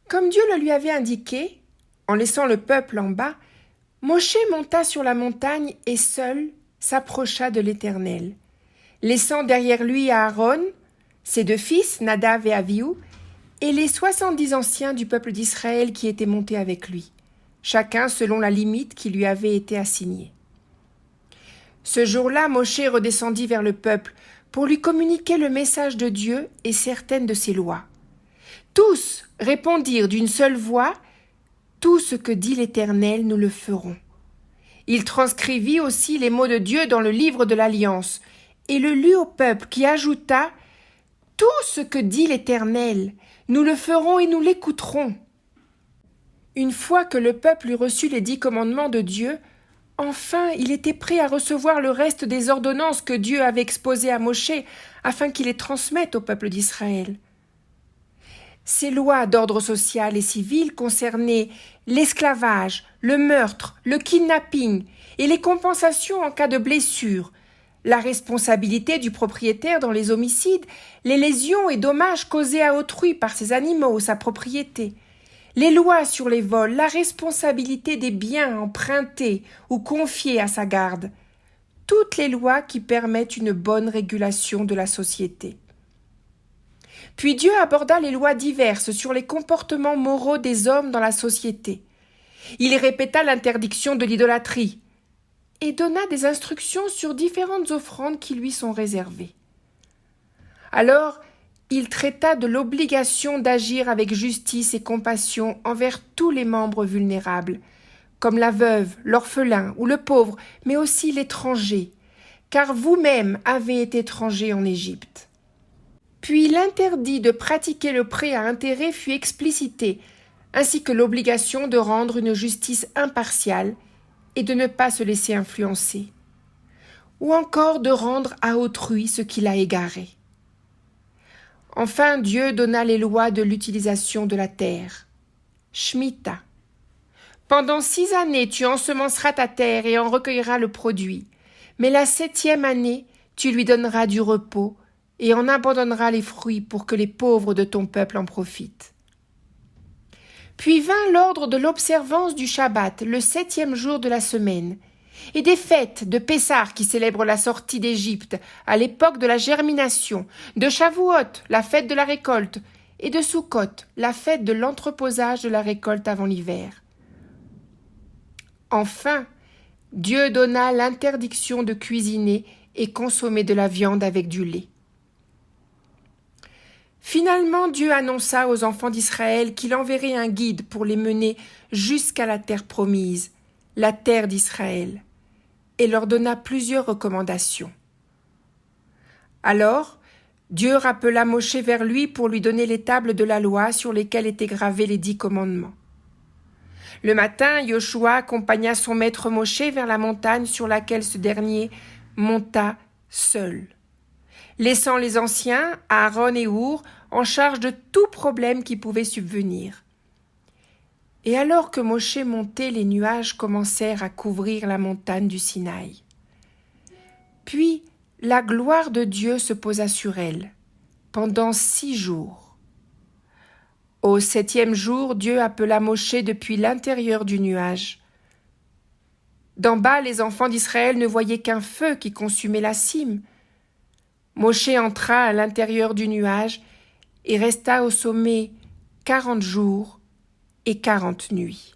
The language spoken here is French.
Comme Dieu le lui avait indiqué, en laissant le peuple en bas, Moshe monta sur la montagne et seul s'approcha de l'Éternel, laissant derrière lui Aaron, ses 2 fils, Nadav et Avihu, et les 70 anciens du peuple d'Israël qui étaient montés avec lui, chacun selon la limite qui lui avait été assignée. Ce jour-là, Moshe redescendit vers le peuple pour lui communiquer le message de Dieu et certaines de ses lois. Tous répondirent d'une seule voix « Tout ce que dit l'Éternel, nous le ferons ». Il transcrivit aussi les mots de Dieu dans le livre de l'Alliance et le lut au peuple qui ajouta « Tout ce que dit l'Éternel, nous le ferons et nous l'écouterons ». Une fois que le peuple eut reçu les 10 commandements de Dieu, enfin il était prêt à recevoir le reste des ordonnances que Dieu avait exposées à Moshe afin qu'il les transmette au peuple d'Israël. Ces lois d'ordre social et civil concernaient l'esclavage, le meurtre, le kidnapping et les compensations en cas de blessure, la responsabilité du propriétaire dans les homicides, les lésions et dommages causés à autrui par ses animaux ou sa propriété, les lois sur les vols, la responsabilité des biens empruntés ou confiés à sa garde, toutes les lois qui permettent une bonne régulation de la société. Puis Dieu aborda les lois diverses sur les comportements moraux des hommes dans la société. Il répéta l'interdiction de l'idolâtrie et donna des instructions sur différentes offrandes qui lui sont réservées. Alors, il traita de l'obligation d'agir avec justice et compassion envers tous les membres vulnérables, comme la veuve, l'orphelin ou le pauvre, mais aussi l'étranger, car vous-même avez été étranger en Égypte. Puis l'interdit de pratiquer le prêt à intérêt fut explicité, ainsi que l'obligation de rendre une justice impartiale et de ne pas se laisser influencer, ou encore de rendre à autrui ce qu'il a égaré. Enfin, Dieu donna les lois de l'utilisation de la terre. Shemitah. Pendant 6 années, tu ensemenceras ta terre et en recueilleras le produit, mais la 7e année, tu lui donneras du repos et en abandonneras les fruits pour que les pauvres de ton peuple en profitent. Puis vint l'ordre de l'observance du Shabbat, le 7e jour de la semaine, et des fêtes de Pessah qui célèbrent la sortie d'Égypte à l'époque de la germination, de Shavuot, la fête de la récolte, et de Sukkot, la fête de l'entreposage de la récolte avant l'hiver. Enfin, Dieu donna l'interdiction de cuisiner et consommer de la viande avec du lait. Finalement, Dieu annonça aux enfants d'Israël qu'il enverrait un guide pour les mener jusqu'à la terre promise, la terre d'Israël, et leur donna plusieurs recommandations. Alors, Dieu rappela Moshe vers lui pour lui donner les tables de la loi sur lesquelles étaient gravés les 10 commandements. Le matin, Yoshua accompagna son maître Moshe vers la montagne sur laquelle ce dernier monta seul, laissant les anciens, Aaron et Our, en charge de tout problème qui pouvait subvenir. Et alors que Moshe montait, les nuages commencèrent à couvrir la montagne du Sinaï. Puis la gloire de Dieu se posa sur elle, pendant 6 jours. Au 7e jour, Dieu appela Moshe depuis l'intérieur du nuage. D'en bas, les enfants d'Israël ne voyaient qu'un feu qui consumait la cime. Moshe entra à l'intérieur du nuage et resta au sommet 40 jours et 40 nuits.